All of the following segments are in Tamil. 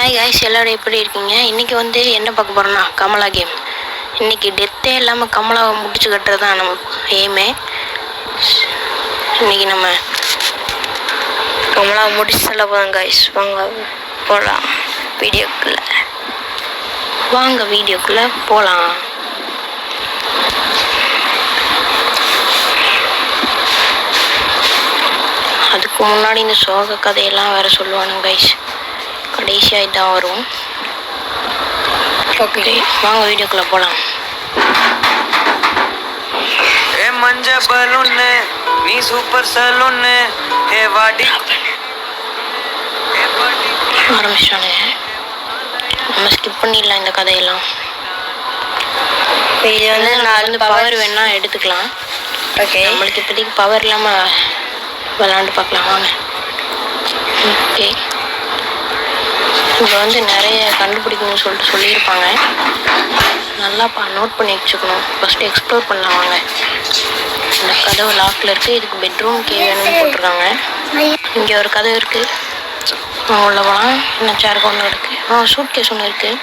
ஹாய் காய்ஸ், எல்லோரும் எப்படி இருக்கீங்க? இன்றைக்கி வந்து என்ன பார்க்க போகிறோன்னா கமலா கேம். இன்றைக்கி டெத்தே இல்லாமல் கமலாவை முடிச்சு கட்டுறது தான் நம்ம எய்மே. இன்றைக்கி நம்ம கமலாவை முடிச்சு சொல்ல போகிறோம் காய்ஸ். வாங்க போகலாம் வீடியோக்குள்ளே. போகலாம். அதுக்கு முன்னாடி இந்த சோக கதையெல்லாம் வேறு சொல்லுவானுங்க கைஸ். கடைசியாக இதான் வரும். ஓகே, வாங்க வீடியோக்குள்ளே போகலாம். ஏ மஞ்ச பலூன் நீ சூப்பர் சலூன் ஏ வாடி ஆரம்பிச்சிட்டானே. நம்ம ஸ்கிப் பண்ணிடலாம் இந்த கதையெல்லாம். இது வந்து நான் வந்து பவர் வேணா எடுத்துக்கலாம். ஓகே, நம்மளுக்கு இப்போதைக்கு பவர் இல்லாமல் விளாண்டு பார்க்கலாம் வாங்க. ஓகே, இப்போ வந்து நிறைய கண்டுபிடிக்கணும்னு சொல்லியிருப்பாங்க. நல்லா நோட் பண்ணி வச்சுக்கணும். ஃபஸ்ட்டு எக்ஸ்ப்ளோர் பண்ணலாம் வாங்க. இந்த கதவு லாக்கில் இருக்குது. இதுக்கு பெட்ரூம் கே வேணும்னு போட்டிருக்காங்க. இங்கே ஒரு கதவு இருக்குது, உள்ள போகலாம். என்ன சேர் ஒன்று இருக்குது. சூட் கேஸ் ஒன்று இருக்குது.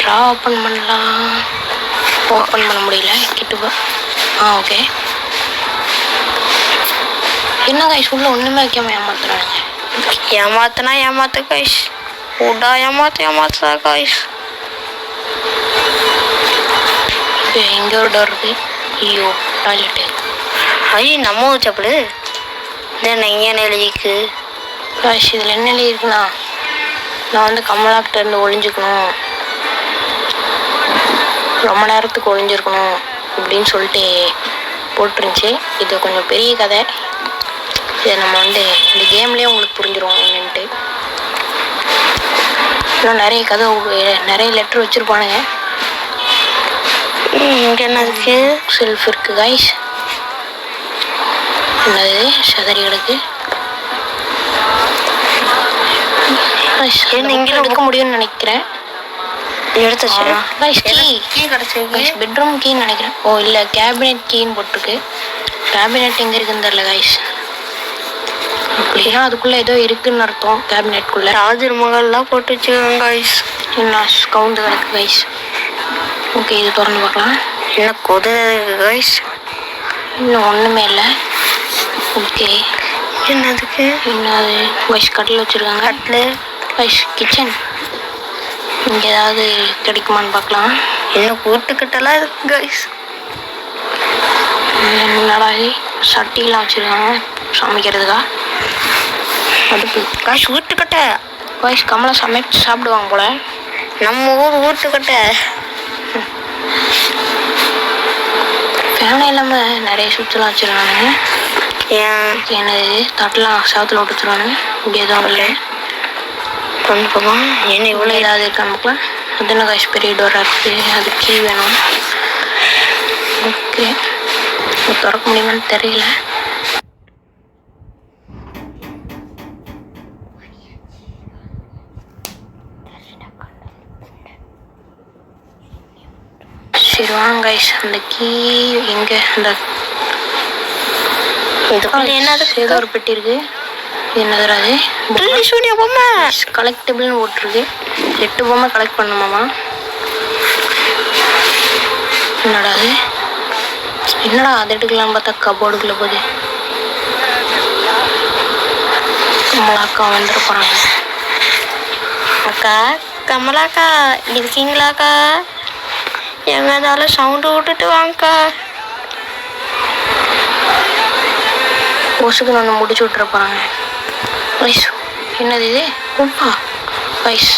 ட்ரா ஓப்பன் பண்ணலாம். ஓப்பன் பண்ண முடியல. கிட்டுப்பா. ஓகே. என்ன காய்ஸ் உள்ள ஒன்றுமே வைக்காம ஏமாத்துறாங்க. ஏமாத்து காய்ஸ். உடா ஏமாத்துதா காய்ஸ். இங்கே ஒரு டோர் இருக்கு. ஐயோ, டாய்லெட்டு. நம்ம வச்சப்படு இது இங்கே எழுதிக்கு காய்ஸ். இதில் என்ன எழுதிருக்குண்ணா, நான் வந்து கமலாக்கிட்ட இருந்து ஒளிஞ்சுக்கணும், ரொம்ப நேரத்துக்கு ஒளிஞ்சிருக்கணும் அப்படின்னு சொல்லிட்டு போட்டுருந்துச்சு. இது கொஞ்சம் பெரிய கதை. இதை நம்ம வந்து இந்த கேம்லேயே உங்களுக்கு புரிஞ்சிடும் என்னன்ட்டு. இன்னும் நிறைய கதை, நிறைய லெட்டர் வச்சுருப்பானுங்க. இங்கே என்னதுக்கு செல்ஃப் இருக்குது காய்ஸ். என்னது சதறி கிடக்கு. இங்கே எடுக்க முடியும்னு நினைக்கிறேன். பெட்ரூம் கீன்னு நினைக்கிறேன். இல்லை, கேபினெட் கீன்னு போட்டிருக்கு. கேபினெட் எங்கே இருக்குன்னு தெரியல காய்ஸ். அப்படின்னா அதுக்குள்ளே ஏதோ இருக்குன்னு அர்த்தம். கேபினெட்குள்ளே ராஜர் மகள்லாம் போட்டு வச்சுக்கோங்க காய்ஸ். என்ன கவுந்து கிடக்கு காய்ஸ். ஓகே, இது திறந்து பார்க்கலாம். என்ன கொது காய்ஸ். இன்னும் ஒன்றுமே இல்லை. ஓகே, என்னதுக்கு என்னது காய்ஸ். கட்டில் வச்சுருக்காங்க. கட்டில் காய்ஸ். கிச்சன் இங்கே ஏதாவது கிடைக்குமான்னு பார்க்கலாம். இன்னும் கூட்டுக்கிட்டலாம் இருக்கு காய்ஸ். என்னடா சட்டிலாம் வச்சுருக்காங்க சமைக்கிறதுக்கா. அடுப்பு காய்ஸ். வீட்டுக்கட்டை காய்ஸ். கமலா சமைச்சு சாப்பிடுவாங்க போல. நம்ம ஊர் வீட்டுக்கட்டை. ஃபேனை இல்லாமல் நிறைய சுவிட்செலாம் வச்சுருக்காங்க. என்னது தட்டெலாம் சாத்தில் விட்டு வச்சுருவானுங்க. இப்படி எதுவும் இல்லை. கொண்டு போவோம். என்ன இவ்வளோ ஏதாவது இருக்கான்னு பார்க்கலாம். அது என்ன காய்ஸ், பெரிய டோராக இருக்குது. அது கீ வேணும். ஓகே, திறக்க முடியுமான்னு தெரியல. சரி வாங்க கைஸ். அந்த கீ எங்கே? அந்த என்னது ஏதோ ஒரு பெட்டி இருக்கு. என்னதுடா அது? பொம்மை கலெக்டபிள்னு போட்டிருக்கு. 8 பொம்மை கலெக்ட் பண்ணுமாமா. என்னடா அது? என்னடா அது எடுக்கலாம்னு பார்த்தா கபோர்டுக்குள்ளே போகுது. கமலாக்கா வந்துட போகிறாங்க. அக்கா, கமலாக்கா இருக்கீங்களாக்கா? எங்கேனாலும் சவுண்டு விட்டுட்டு வாங்கக்கா. கொசுக்கு ஒன்று முடிச்சு விட்டுற போகிறாங்க. வைஸ் என்னது இது? உப்பா வைஸ்.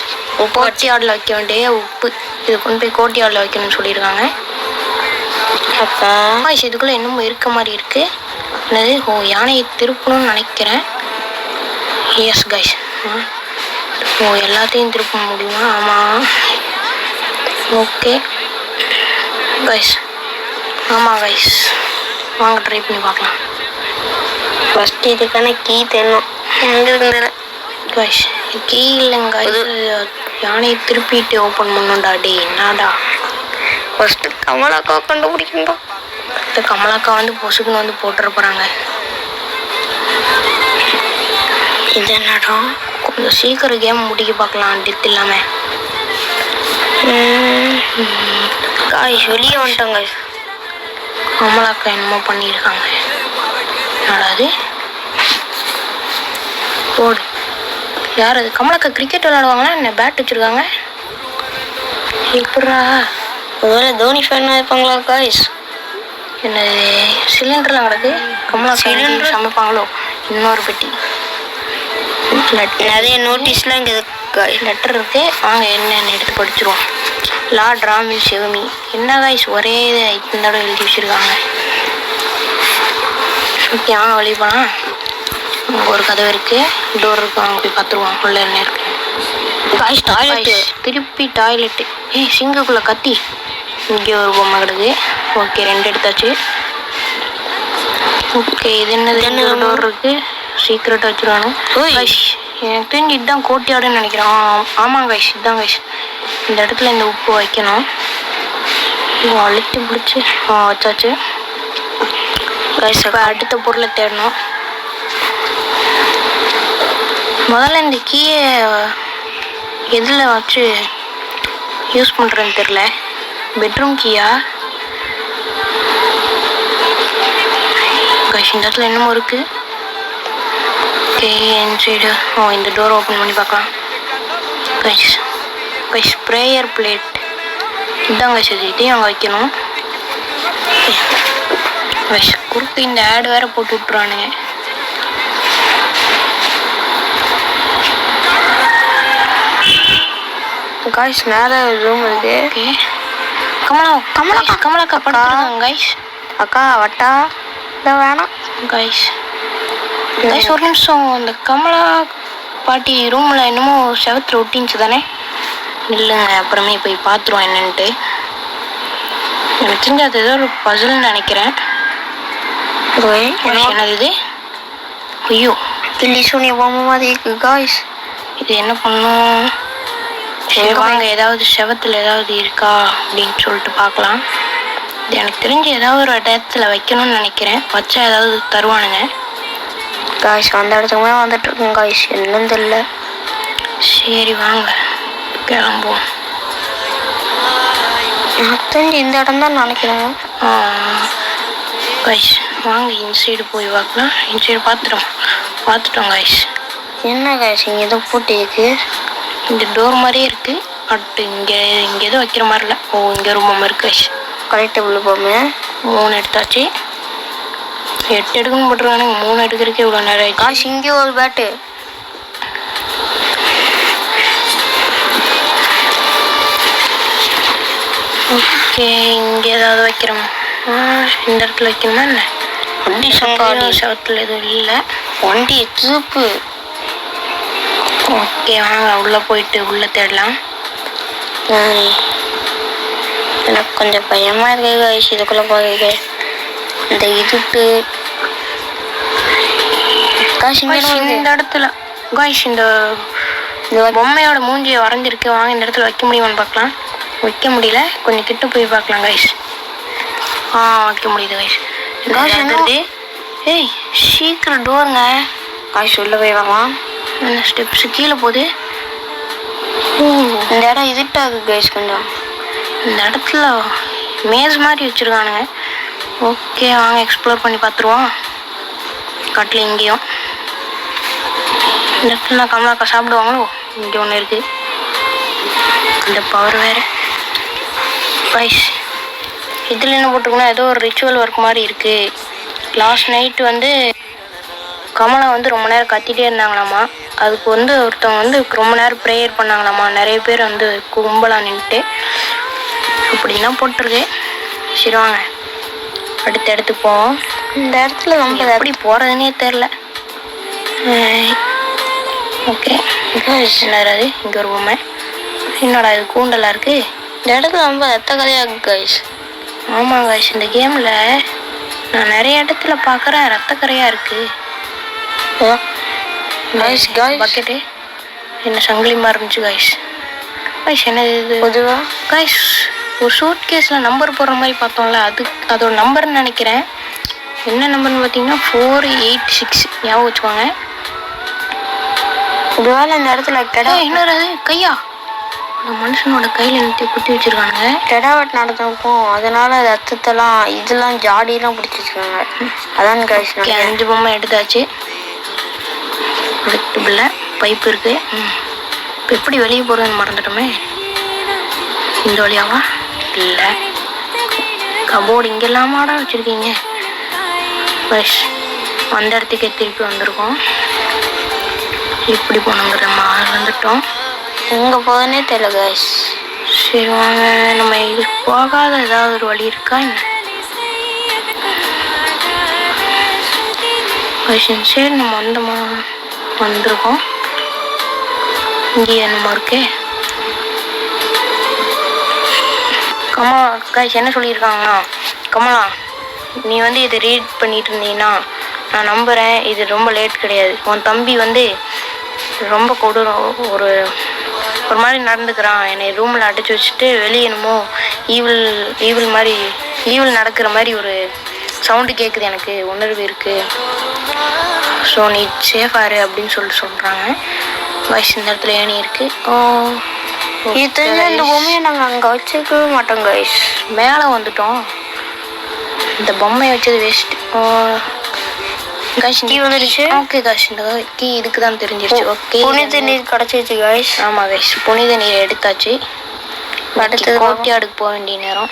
கோட்டியாடில் வைக்க வேண்டிய உப்பு. இது கொண்டு போய் கோட்டியாடில் வைக்கணும்னு சொல்லியிருக்காங்க. அக்கா வைஸ் இதுக்குள்ளே இன்னமும் இருக்க மாதிரி இருக்குது. என்னது? யானையை திருப்பணும்னு நினைக்கிறேன். S guys. எல்லாத்தையும் திருப்ப முடியுமா? ஆமாம். Okay guys. ஆமாம் கைஸ், வாங்க ட்ரை பண்ணி பார்க்கலாம். ஃபஸ்ட்டு இதுக்கான கீ தெரியணும். எங்கே இருந்தது கைஸ்? கீ இல்லைங்க. இது யானையை திருப்பிட்டு ஓப்பன் பண்ணுண்டா. டே என்னடா. ஃபஸ்ட்டு கமலாக்காவை கண்டுபிடிக்கணும்டா. இந்த கமலாக்கா வந்து பொசுக்குன்னு வந்து போட்டுற போகிறாங்க. இது என்னடா? கொஞ்சம் சீக்கிரம் கேம் முடிக்க பார்க்கலாம் டெத் இல்லாமல். காய்ஸ் வெளியே வந்துட்டோங்க. கமலாக்கா என்னமோ பண்ணியிருக்காங்க. என்னடாது போடு. யார் அது? கமலாக்கா கிரிக்கெட் விளையாடுவாங்களா என்ன? பேட் வச்சுருக்காங்க. எப்படா ஒருவேளை தோனி ஃபேனாக இருப்பாங்களா காய்ஸ்? என்னது சிலிண்டர்லாம் கிடக்கு. கமலா சிலிண்டர் சமைப்பாங்களோ? இன்னொரு பெட்டி நிறைய நோட்டீஸ்லாம் இங்கே லெட்டர் இருக்கு. வாங்க என்னென்னு எடுத்து படிச்சிருவோம். லார்ட் ராமில் சிவமி. என்ன காய்ஸ் ஒரே இந்த தடவை எழுதி வச்சுருக்காங்க. ஓகே வாங்க வெளியே போகலாம். அங்கே ஒரு கதவு இருக்குது, டோர் இருக்குது. வாங்க போய் பார்த்துருவோம் உள்ள என்ன இருக்குது. Guys toilet. திருப்பி டாய்லெட்டு. சிங்கக்குள்ளே கத்தி. இங்கே ஒரு பொம்மை கிடக்கு. ஓகே 2 எடுத்தாச்சு. ஓகே இது என்னது? என்ன டோர் இருக்குது. சீக்கிரட்டாக வச்சுருவானு. காய்ஸ் எனக்கு தெரிஞ்சு இதுதான் கோட்டியாடுன்னு நினைக்கிறேன். ஆமாம் காய்ஸ் இதுதான் காய்ஸ். இந்த இடத்துல இந்த உப்பு வைக்கணும். அழுத்தி பிடிச்சி வச்சாச்சு காய்ஸ். அடுத்த பொருளை தேடணும். முதல்ல இந்த கீயை எதில் வச்சு யூஸ் பண்ணுறேன்னு தெரில. பெட்ரூம் கீயா காய்ஸ்? இந்த இடத்துல என்னமோ இருக்குது. Okay inside. இந்த டோர் ஓப்பன் பண்ணி பார்க்கலாம் கைஸ். கைஸ் ப்ரேயர் பிளேட் இதுதான் கைஸ். இதையும் அங்கே வைக்கணும் கைஸ். குறுக்கு இந்த ஆட் வேறு போட்டு விட்ருவானுங்க. கைஸ் மேலே ரூம் இருக்கு. ஓகே கமலாக்கா படுத்துருக்காங்க கைஸ். அக்கா வட்டா இதை வேணாம் கைஸ். கைஸ் ஒரு நிமிஷம். இந்த கமலா பாட்டி ரூமில் என்னமோ செவத்தில் ஒட்டிச்சு தானே? இல்லைங்க அப்புறமே போய் பார்த்துருவோம் என்னன்ட்டு. எனக்கு தெரிஞ்சு அது ஏதோ ஒரு பசில்னு நினைக்கிறேன். என்னது இது? ஐயோ கில்லி சூனிய பொம்மை மாதிரி இருக்கு காய்ஸ். இது என்ன பண்ணும்? சரி வாங்க ஏதாவது செவத்தில் ஏதாவது இருக்கா அப்படின்னு சொல்லிட்டு பார்க்கலாம். இது எனக்கு தெரிஞ்சு ஏதாவது ஒரு இடத்துல வைக்கணும்னு நினைக்கிறேன். வச்சா ஏதாவது தருவானுங்க காய்ஸ். அந்த இடத்துக்குமே வந்துட்டு இருக்கோம் காய்ஸ். என்னன்னு தெரியல. சரி வாங்க கிளம்புவோம். எனக்கு தெரிஞ்சு இந்த இடம் தான் நினைக்கிறேன் காய்ஸ். வாங்க இன்சைடு போய் பார்க்கலாம். இன்சைடு பார்த்துட்டோம் காய்ஸ். என்ன காய்ஸ் இங்கே ஏதோ போட்டு இருக்கு. இந்த டோர் மாதிரியே இருக்கு. அடுத்து இங்கே எதுவும் வைக்கிற மாதிரி இல்லை. இங்கே ஒரு பொம்மை இருக்கு காய்ஸ். கலெக்டபிள் பொம்மை 3 எடுத்தாச்சு. 8 எடுக்கணும் போட்டுருவானுங்க. 3 எடுக்கிறதுக்கே இவ்வளோ நேரம் ஆயிடுச்சு காய்ஸ். இங்கே ஒரு பேட்டு. ஓகே இங்கே ஏதாவது வைக்கிறோம். இந்த இடத்துல வைக்கணுமா என்ன? வண்டி சவத்தில் எதுவும் இல்லை. வண்டி தூப்பு. ஓகே வாங்க உள்ளே போயிட்டு உள்ளே தேடலாம். எனக்கு கொஞ்சம் பயமாக இருக்கு காய்ஸ் இதுக்குள்ளே போகிறதுக்கு. இந்த இதுக்கு காய்ஸ் இந்த இடத்துல காய்ஸ் இந்த பொம்மையோட மூஞ்சியை வரைஞ்சிருக்கு. வாங்க இந்த இடத்துல வைக்க முடியுமான்னு பார்க்கலாம். வைக்க முடியல. கொஞ்சம் கிட்ட போய் பார்க்கலாம் காய்ஸ். வைக்க முடியுது காய்ஸ். காய்ஸ் என்னது? சீக்கிரம் டோருங்க காய்ஸ். உள்ள போய் வாங்கலாம். இந்த ஸ்டெப்ஸு கீழே போகுது. இந்த இடம் இதுட்டாகு காய்ஸ். கொஞ்சம் இந்த இடத்துல மேஸ் மாதிரி வச்சுருக்கானுங்க. ஓகே வாங்க எக்ஸ்ப்ளோர் பண்ணி பார்த்துருவோம். கட்டில் இங்கேயும் இந்த இடத்துல கமலாக்கா சாப்பிடுவாங்களோ? இங்கே ஒன்று இருக்குது. இந்த பவர் வேறு கைஸ். இதில் என்ன போட்டிருக்குன்னா ஏதோ ஒரு ரிச்சுவல் ஒர்க் மாதிரி இருக்குது. லாஸ்ட் நைட்டு வந்து கமலா வந்து ரொம்ப நேரம் கத்திட்டே இருந்தாங்களாமா. அதுக்கு வந்து ஒருத்தவங்க வந்து ரொம்ப நேரம் ப்ரேயர் பண்ணாங்களாமா. நிறைய பேர் வந்து கும்பலாக நின்றுட்டு அப்படின்லாம் போட்டிருக்கு. சரி வாங்க அடுத்த இடத்துக்கு போவோம். இந்த இடத்துல நம்ம எப்படி போகிறதுனே தெரில. ஓகே என்னது? இங்கே ஒரு பொம்மை. என்னடா இது கூண்டலாக இருக்குது. இந்த இடத்துல ரொம்ப ரத்த கதையாக இருக்குது கைஸ். ஆமாம் கைஸ் இந்த கேமில் நான் நிறைய இடத்துல பார்க்குறேன் ரத்த கரையாக இருக்குது. கைஸ் பக்கெட்டு என்ன சங்கிலி மாதிரி இருந்துச்சு கைஸ். கைஸ் என்னது இது? பொதுவாக கைஸ் ஒரு சூட் கேஸில் நம்பர் போடுற மாதிரி பார்த்தோம்ல, அதோட நம்பர்னு நினைக்கிறேன். என்ன நம்பர்னு பார்த்தீங்கன்னா 486 ஞாபகம் வச்சுக்கோங்க. ஒருவேளை இந்த இடத்துல இன்னொரு கையா அந்த மனுஷனோட கையில நிறுத்தி குத்தி வச்சிருக்காங்க. கெடாவட் நடந்தப்போம், அதனால ரத்தத்தெல்லாம் இதெல்லாம் ஜாடியெல்லாம் பிடிச்சி வச்சிருக்காங்க. அதான் கைஸ் 5 பொம்மை எடுத்தாச்சு. அடுத்துல பைப் இருக்கு. இப்போ எப்படி வெளியே போறதுன்னு மறந்துட்டோமே. இந்த வழியாவா? இல்லை, கபோர்டு இங்கே இல்லாமடா வச்சிருக்கீங்க. பஸ் அந்த இடத்துக்கே திருப்பி வந்திருக்கோம். இப்படி போனோங்கிற மாதிரி வந்துட்டோம். எங்கே போகுதுன்னே தெரியல கைஸ். சரி வாங்க, நம்ம இது போகாத ஏதாவது ஒரு வழி இருக்கா என்ன? சரி நம்ம வந்திருக்கோம். இங்கே என்னமோ இருக்கே. கமலா கைஸ் என்ன சொல்லியிருக்காங்கன்னா, கமலா நீ இதை ரீட் பண்ணிட்டு இருந்தீங்கன்னா நான் நம்புகிறேன், இது ரொம்ப லேட் கிடையாது. உன் தம்பி ரொம்ப கொடூரம், ஒரு மாதிரி நடந்துக்கிறான். என்னை ரூமில் அடைச்சி வச்சுட்டு வெளியே என்னமோ ஈவில் நடக்கிற மாதிரி ஒரு சவுண்டு கேட்குது, எனக்கு உணர்வு இருக்குது. ஸோ நீ சேஃபாரு அப்படின்னு சொல்கிறாங்க. வயசு இந்த இடத்துல ஏணி இருக்குது. இது தெரிஞ்ச இந்த பொம்மையை நாங்கள் அங்கே வச்சுக்கவே மாட்டோம் கைஸ். மேலே வந்துட்டோம். இந்த பொம்மையை வச்சது வேஸ்ட். கீ வந்துருச்சு. ஓகே காஷ், இந்த கீ இதுக்கு தான் தெரிஞ்சிருச்சு. ஓகே, புனித நீர் கிடச்சிருச்சு காஷ். ஆமாம் காஷ், புனித நீர் எடுத்தாச்சு. அடுத்தது கோட்டியாடுக்கு போக வேண்டிய நேரம்.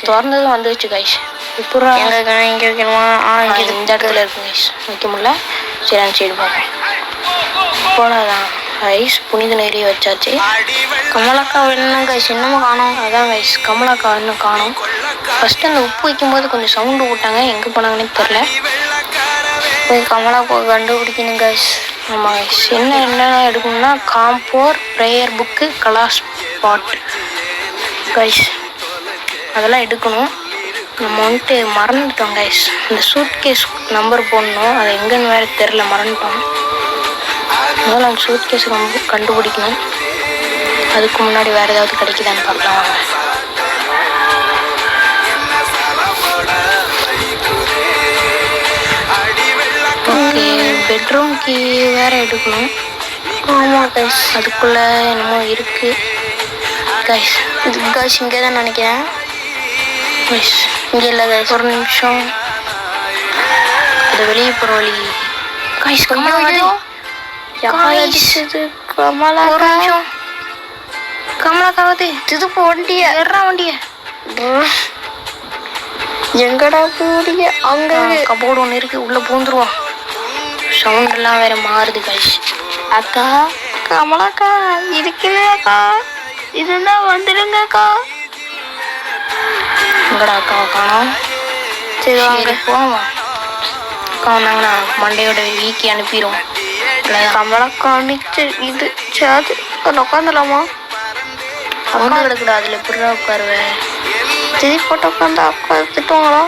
திறந்ததும் வந்துருச்சு காஷ். இப்போ இங்கே வைக்கணுமா? இந்த இடத்துல இருக்கு காஷ். வைக்க முடியல. சரி அந்த சைடு பார்ப்பேன். போனதான் கைஸ், புனித நீரையும் வச்சாச்சு. கமலாக்கா வேணும் கைஸ், இன்னமும் காணும். அதான் கைஸ், கமலாக்கா இன்னும் காணும். ஃபஸ்ட்டு அந்த உப்பு வைக்கும்போது கொஞ்சம் சவுண்டு போட்டாங்க, எங்கே போனாங்கன்னு தெரில. போய் கமலாக்கா கண்டுபிடிக்கணும் கைஸ். ஆமாம் கைஸ், என்ன எடுக்கணும்னா காம்போர், ப்ரேயர் புக்கு, கலாஸ் ஸ்பாட் கைஸ், அதெல்லாம் எடுக்கணும். நம்ம மறந்துட்டோம் கைஸ். இந்த சூட்கேஸ் நம்பர் போடணும், அது எங்கன்னு வேறு தெரில, மறந்துட்டோம். அதனால் அந்த சூட்கேஸ் ரொம்ப கண்டுபிடிக்கணும். அதுக்கு முன்னாடி வேறு ஏதாவது கிடைக்குதான்னு பார்க்கலாம் வாங்க. ஓகே, பெட்ரூம் கீ வேறு எடுக்கணும். ஆமாம் கைஸ், அதுக்குள்ளே என்னமோ இருக்குது கைஸ். இது கைஸ் இங்கே தான் நினைக்கிறேன் கைஸ். இங்கே இல்லை கைஸ், ஒரு நிமிஷம். அது வெளியே போகிற வழி கைஸ். கமலா ஒரு நிமிஷம். கமலாக்காவது திருப்பு வண்டிய வண்டிய எங்கடா போடிய? அங்க கபோர்டு ஒன்று இருக்கு, உள்ள பூந்துருவோம். சவுண்ட் எல்லாம் வேற மாறுது கைஸ். அக்கா, கமலாக்கா இருக்குதுக்கா, இதுதான் வந்துடுங்க அக்கா. எங்கடா அக்காவை காணோம். சரி வாங்க போவோம். அக்கா வந்தாங்கன்னா மண்டையோட வீக்கி அனுப்பிடுவோம். கமலாக்கா அனுப்பிச்சு இது சாது உட்காந்துலாமா? அக்கா கிடக்குடா, அதில் எப்படிடா உட்காருவேன்? திருப்பி போட்டு உட்காந்து அக்கா திட்டுவாங்களா?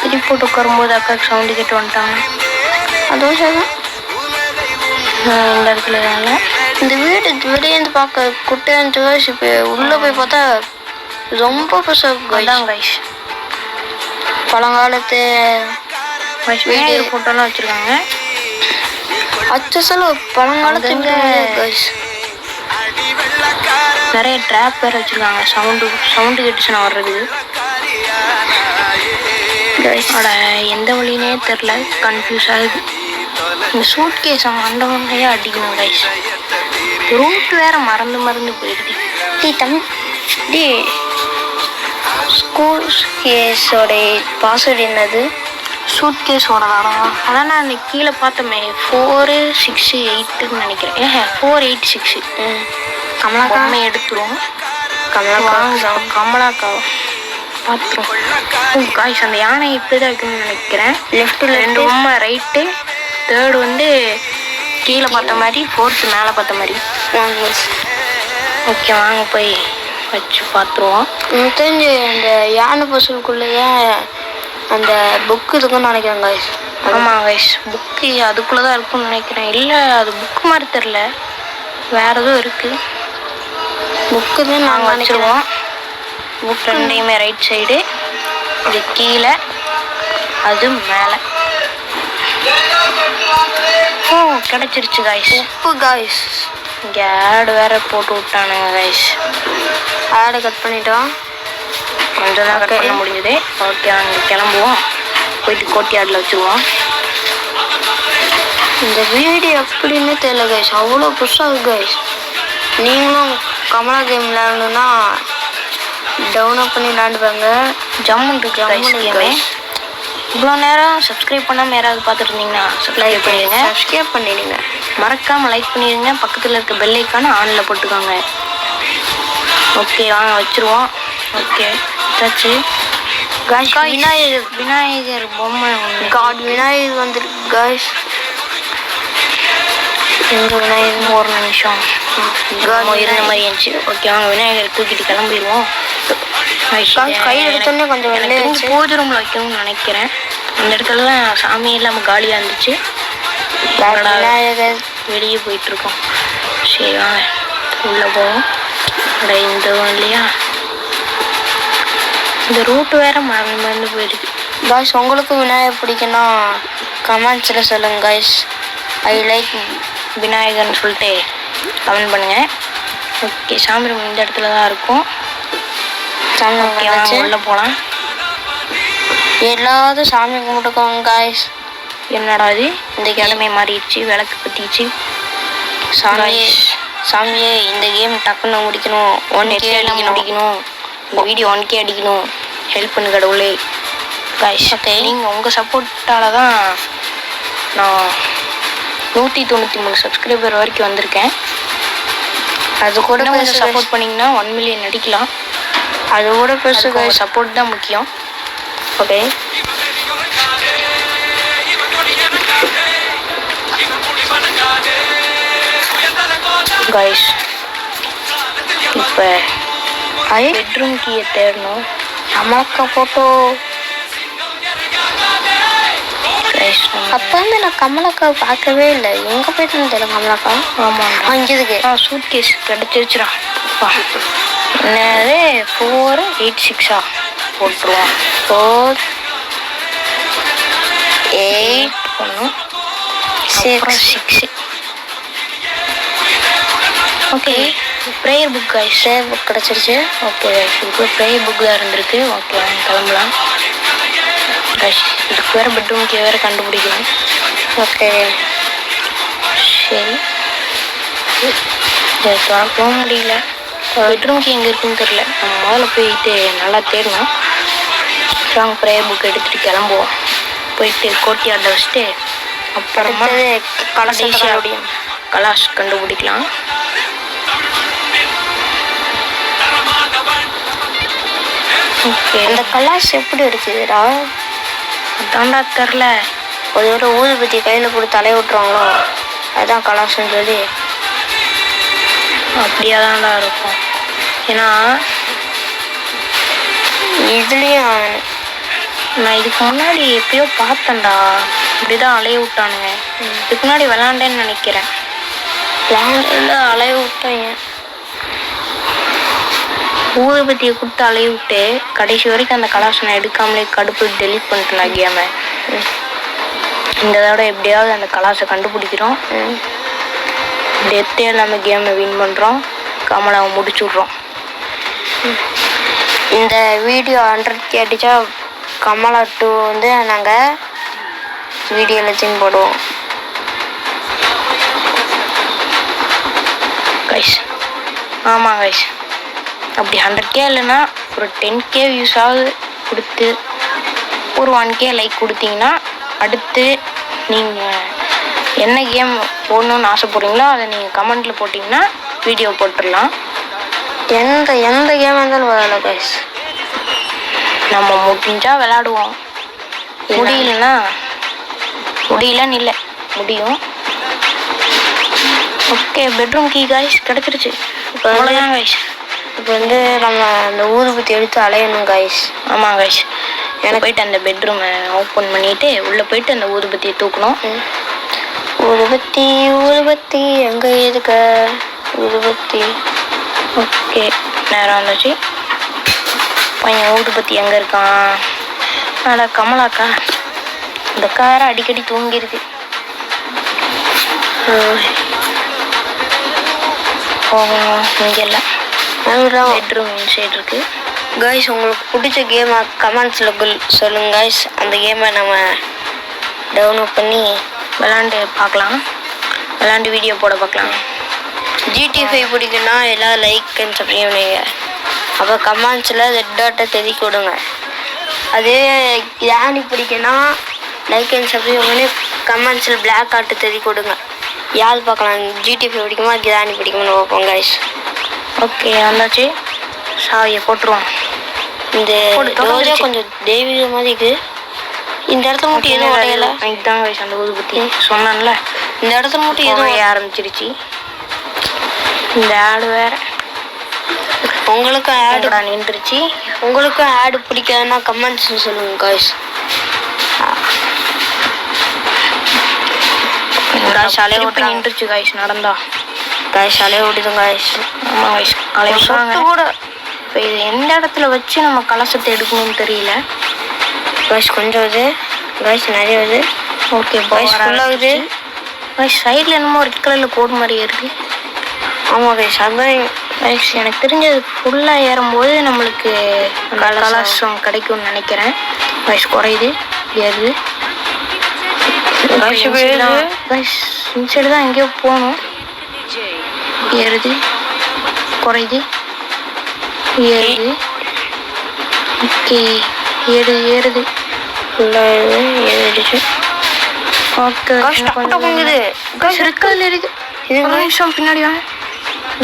திருப்பி போட்டு உட்காரும்போது அக்காவுக்கு சவுண்டு கேட்டு வந்துட்டாங்க. அதுவும் சரி. இந்த இடத்துல இல்லை. இந்த வீடு வெளியே இருந்து பார்க்க குட்டையாக இருந்துச்சு. இப்போ உள்ளே போய் பார்த்தா ரொம்ப பெருசாக கைஸ். பழங்காலத்து வீடியோ ஃபோட்டோலாம் வச்சுருக்காங்க. அச்சசல பழங்காலத்து கைஸ். நிறைய ட்ராப் வேறு வச்சுருக்காங்க. சவுண்டு கேட்டுச்சுன்னா வர்றது. அட எந்த வழினே தெரில, கன்ஃபியூஸ் ஆகுது. இந்த சூட் கேஸ் அந்த வகையே அடிக்கணும் கைஸ். ரூட் வேறு மறந்து போயிடுது. தம்பி ஸ்கூல் கேஸோட பாஸ்வேர்டு என்னது? சூட் கேஸோட தானா? அதான் நான் இன்னைக்கு கீழே பார்த்தோமே, 468ன்னு நினைக்கிறேன். 486. கமலாக்கா எடுத்துரும். கமலாக்கா பார்த்துரும் காய்ஸ். அந்த யானை இப்படி தான் இருக்குன்னு நினைக்கிறேன். லெஃப்ட்டில் 2 பொம்மை, ரைட்டு, தேர்டு கீழே பார்த்த மாதிரி, 4th மேலே பார்த்த மாதிரி. ஓகே வாங்க போய் வச்சு பார்த்துருவோம். தெரிஞ்சு அந்த யானை பசுக்குள்ளேயே அந்த புக்கு இருக்குன்னு நினைக்கிறேன் காய்ஸ். ஆமாம் காய்ஸ், புக்கு அதுக்குள்ளே தான் இருக்குன்னு நினைக்கிறேன். இல்லை, அது புக்கு மாதிரி தெரில, வேறு எதுவும் இருக்குது. புக்கு தான் நாங்கள் நினைச்சிருவோம். புக் ரெண்டையுமே ரைட் சைடு, இது கீழே, அது மேலே. உப்பும் கிடைச்சிருச்சு காய்ஸ். உப்பு காய்ஸ். இங்கே ஆடு வேற போட்டு விட்டானுங்க காய்ஸ். ஆடு கட் பண்ணிட்டோம். கொஞ்சம் தான் கட் பண்ண முடிஞ்சது. ஓகே அங்கே கிளம்புவோம். போயிட்டு கோட்டி ஆடில் வச்சுருவோம். இந்த வீடு எப்படின்னு தெரியல கைஸ், அவ்வளோ புதுசாக கைஸ். நீங்களும் கமலா கேம் விளையாடணுன்னா டவுன்லோட் பண்ணி விளையாண்டுப்பாங்க. ஜம்முன்னு கைஸ். இவ்வளோ நேரம் சப்ஸ்கிரைப் பண்ணாமல் யாராவது பார்த்துட்டு இருந்தீங்கன்னா சப்ஸ்கிரைப் பண்ணிடுங்க. மறக்காமல் லைக் பண்ணிடுங்க. பக்கத்தில் இருக்க பெல் ஐக்கான ஆனில் போட்டுக்கோங்க. ஓகே வாங்க வச்சுருவோம். ஓகே வச்சாச்சு காய்ஸ். விநாயகர் பொம்மை காட் விநாயகர் வந்துருக்கு காய்ஸ். எங்கள் விநாயகர் ஒரு நிமிஷம் இருந்த மாதிரி இருந்துச்சு. ஓகே வாங்க விநாயகர் தூக்கிட்டு கிளம்பிடுவோம். கையில் எடுத்தோடனே கொஞ்சம் பூஜை ரூமில் வைக்கணும்னு நினைக்கிறேன். அந்த இடத்துல தான் சாமி இல்லாமல் காலியாக இருந்துச்சு. விநாயகர் வெளியே போயிட்டுருக்கோம். சரி வாங்க உள்ளே போவோம். இந்த இல்லையா இந்த ரூட்டு வேற மறந்து போயிருக்கு காய்ஸ். உங்களுக்கு விநாயகர் பிடிக்குன்னா கமெண்ட்ஸில் சொல்லுங்க காய்ஸ். ஐ லைக் விநாயகர்னு சொல்லிட்டு கமெண்ட் பண்ணுங்கள். ஓகே சாமி ரூம் இந்த இடத்துல தான் இருக்கும். சாமி உள்ள போகலாம். எல்லாரும் சாமி கும்பிட்டுக்கோங்க காய்ஸ். என்னடா இது இந்த கிழமை மாறிடுச்சு. விளக்கு பற்றிச்சு. சாமியே இந்த கேம் டக்குன்னு முடிக்கணும். 1K முடிக்கணும். இந்த வீடியோ 1K அடிக்கணும். ஹெல்ப் பண்ணு கடவுளே காய்ஸ். ஓகே நீங்கள் உங்கள் சப்போர்ட்டால் தான் நான் 193 சப்ஸ்கிரைபர் வரைக்கும் வந்திருக்கேன். அது கூட கொஞ்சம் சப்போர்ட் பண்ணிங்கன்னா 1 மில்லியன் அடிக்கலாம். அது கூட பெருசு சப்போர்ட் தான் முக்கியம். ஓகே காய்ஸ் இப்போ பெட்ரூம் கீயை தேடணும். அம்மாக்கா போட்டோ அப்போருந்து நான் கமலாக்கா பார்க்கவே இல்லை. எங்கே போயிட்டு தெரியல கமலாக்கா. ஆமாம் அங்கேதுக்கு சூட் கேஸ் கிடச்சிருச்சுடா. என்னது 486 போட்டுருவோம். 4 8 6. Okay prayer book guys. Prayer book கிடச்சிருச்சு. ஓகே இதுக்குள்ள ப்ரேயர் புக் தான் இருந்திருக்கு. ஓகே கிளம்பலாம் காய்ஸ். இதுக்கு வேறு பெட்ரூம்க்கு வேறு கண்டுபிடிக்கலாம். ஓகே சரி திறக்கவும் முடியல. பெட்ரூம்க்கு எங்கே இருக்குன்னு தெரில. நம்ம முதல்ல போயிட்டு நல்லா தேடணும். ஸ்ட்ராங் ப்ரேயர் புக் எடுத்துகிட்டு கிளம்புவோம். போயிட்டு கோட்டியாடில் வச்சுட்டு அப்புறமா கலாஷ் கண்டுபிடிக்கலாம். ஓகே இந்த கலாஷ் எப்படி இருக்குதுடா? அதான்டா தெரில. ஒரு ஊதுபத்தி கையில் கொடுத்து தலைய விட்டுருவாங்களோ அதுதான் கலாஷ்ன்னு சொல்லி. அப்படியே தான்டா இருக்கும். ஏன்னா இதுலேயும் நான் இதுக்கு முன்னாடி எப்பயோ பார்த்தேன்டா. இப்படிதான் அலைய விட்டானுங்க. இதுக்கு முன்னாடி விளாண்டேன்னு நினைக்கிறேன். விளாண்டில் அலைய விட்டாங்க. ஊதுபத்தியை கொடுத்து அலைய விட்டு கடைசி வரைக்கும் அந்த கலாசனை எடுக்காமலே கடுப்பு டெலீட் பண்ணிட்டேன் கேமை. இந்த தடவை எப்படியாவது அந்த கலாசை கண்டுபிடிக்கிறோம். டெத்தே இல்லாமல் கேமை வின் பண்ணுறோம். கமலாவை முடிச்சு விட்றோம். இந்த வீடியோ 100K அடித்தா கமலா 2 வந்து நாங்கள் வீடியோவில் தீன் போடுவோம் கைஸ். ஆமாம் கைஸ். அப்படி 100K இல்லைன்னா ஒரு 10K வியூஸாவது கொடுத்து ஒரு 1K லைக் கொடுத்தீங்கன்னா அடுத்து நீங்கள் என்ன கேம் போடணுன்னு ஆசைப்படுறீங்களோ அதை நீங்கள் கமெண்ட்டில் போட்டிங்கன்னா வீடியோ போட்டுடலாம். எந்த கேம் இருந்தாலும் விளையாடல கைஸ். நம்ம முடிஞ்சால் விளையாடுவோம். முடியலன்னு இல்லை முடியும். ஓகே பெட்ரூம் கீ கைஸ் கிடச்சிருச்சு. இப்போ அவ்வளோதான் கைஸ். இப்போ வந்து நம்ம அந்த ஊதுபத்தி எடுத்து அலையணும் கைஸ். ஆமாம் கைஸ். எனக்கு போயிட்டு அந்த பெட்ரூமை ஓப்பன் பண்ணிவிட்டு உள்ளே போயிட்டு அந்த ஊதுபத்தியை தூக்கணும். ஊதுபத்தி எங்கே இருக்க ஊதுபத்தி? ஓகே நேரம் வந்துச்சு. பையன் ஊதுபத்தி எங்கே இருக்கான்? அட கமலாக்கா. இந்த காரை அடிக்கடி தூங்கிருக்கு. போகணும் இங்கே இல்லை, பெட்ரூம் இன்சைட் இருக்கு. கைஸ் உங்களுக்கு பிடிச்ச கேமை கமெண்ட்ஸில் சொல்லுங்க கைஸ். அந்த கேமை நம்ம டவுன்லோட் பண்ணி விளாண்டு பார்க்கலாம், விளாண்டு வீடியோ போட பார்க்கலாம். GTA 5 பிடிக்குன்னா எல்லாம் லைக் அண்ட் சப்ஸ்கிரைப் பண்ணுங்க. அப்போ கமெண்ட்ஸில் ரெட்டாட்டை தெதிக்க விடுங்க. அதே யானி பிடிக்குன்னா லைக் அண்ட் சப்ஸ்கிரைப் பண்ணி கமெண்ட்ஸில் பிளாக் ஆர்ட்டு தெதிக்க விடுங்க. யார் பார்க்கலாம் GTA 5 பிடிக்குமா கிராணி பிடிக்குமான்னு பார்ப்போம் கைஸ். ஓகே வந்தாச்சு, சாவியை போட்டுருவோம். இந்த டோரே கொஞ்சம் தெய்வீக மாதிரி இருக்குது. இந்த இடத்துல மட்டும் எதுவும் உடையலை. இதுதான் கைஸ் அந்த ஊது பற்றி சொன்னான்ல, இந்த இடத்துல மட்டும் எதுவும் ஆரம்பிச்சிருச்சு. இந்த ஆடு வேறு உங்களுக்கும் ஆடு நின்றுச்சு. உங்களுக்கும் ஆடு பிடிக்காதுன்னா கமெண்ட்ஸ் சொல்லுங்கள் கைஸ். சாலையை விட்டு நின்றுச்சு கைஸ், நடந்தா கைஸ் சாலையை விட்டுதுங்க கைஸ். ஆமாம் கைஸ் அலைய கூட. இப்போ இது எந்த இடத்துல வச்சு நம்ம கலசத்தை எடுக்கணும்னு தெரியல கைஸ். கொஞ்சம் இது கைஸ் நிறைய இது. ஓகே கைஸ் ஃபுல்லாகுது கைஸ். சைடில் என்னமோ ரெட் கலரில் கோடு மாதிரியே இருக்குது. ஆமாம் கைஸ் அதுதான் கைஸ் எனக்கு தெரிஞ்சது. ஃபுல்லாக ஏறும்போது நம்மளுக்கு கலசம் கிடைக்கும்னு நினைக்கிறேன் கைஸ். குறையுது ஏறுது கைஸ். இன்சைடு தான் எங்கேயோ போகணும். ஏறுது குறையுது ஏறுது. ஓகே ஏறுது ஃபுல்லாக ஏறிடுச்சு. ஓகே கொஞ்சம் பொங்குது கைஸ். ரெட் கலரில் இருக்குது. இது ஒரு நிமிஷம் பின்னாடி வாங்க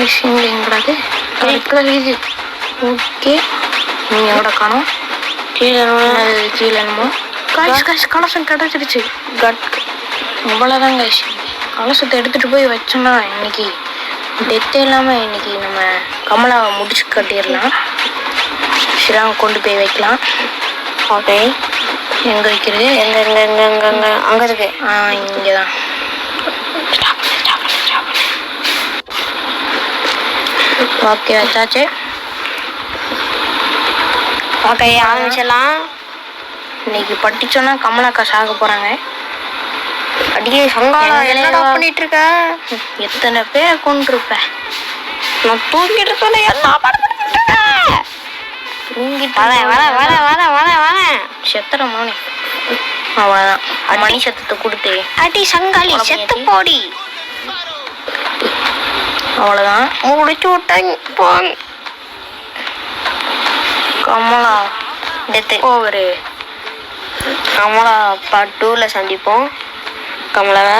விஷயம் எங்கூடாது. ரெட் கலர் இது. ஓகே நீங்கள் எங்கூட காணும். கீழே என்னமோ கைஸ் கைஸ் கலசம் கிடச்சிருச்சு. அவ்வளோதான் கைஸ். கலசத்தை எடுத்துகிட்டு போய் வச்சோம்னா இன்னைக்கு டெத்தே இல்லாமல் இன்னைக்கு நம்ம கமலாவை முடிச்சு கட்டிடலாம். சிராங்க கொண்டு போய் வைக்கலாம். ஓகே எங்கே வைக்கிறது? எங்கே அங்கே இருக்கு. இங்கே தான். ஓகே வச்சாச்சு. ஓகே ஆரம்பிச்சிடலாம். இன்னைக்கு பட்டிச்சோன்னா கமலாக்கா சாக போகிறாங்க. அடியே சங்காலா என்னடா பண்ணிட்டு இருக்க? எத்தனை பேரை கொண்டிருப்பேன் நான். தூங்கிட்டு இருக்கேன். எல்லாம் செத்துற மோனி. அவ்வளோதான் மணி சத்தத்தை கொடுத்து அடி சங்காலி செத்து போடி. அவ்வளோதான் முடிச்சு விட்டாங்க. போங்க Kamala death over. Kamala part 2ல் சந்திப்போம் கமலாவை.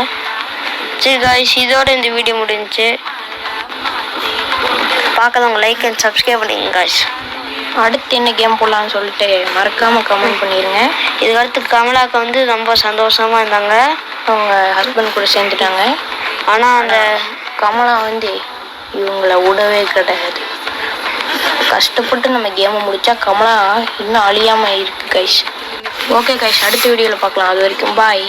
சரி காய்ஸ் இதோட இந்த வீடியோ முடிஞ்சிச்சு. பார்க்காதவங்க லைக் அண்ட் சப்ஸ்கிரைப் பண்ணிங்க காய்ஸ். அடுத்து என்ன கேம் போடலான்னு சொல்லிட்டு மறக்காமல் கமெண்ட் பண்ணிடுங்க. இதுக்கடுத்து கமலாவுக்கு வந்து ரொம்ப சந்தோஷமாக இருந்தாங்க. அவங்க ஹஸ்பண்ட் கூட சேர்ந்துட்டாங்க. ஆனால் அந்த கமலா வந்து இவங்கள விடவே கிடையாது. கஷ்டப்பட்டு நம்ம கேமை முடித்தா கமலா இன்னும் அழியாமல் இருக்குது கைஸ். ஓகே கைஸ் அடுத்த வீடியோவில் பார்க்கலாம். அது வரைக்கும் பாய்.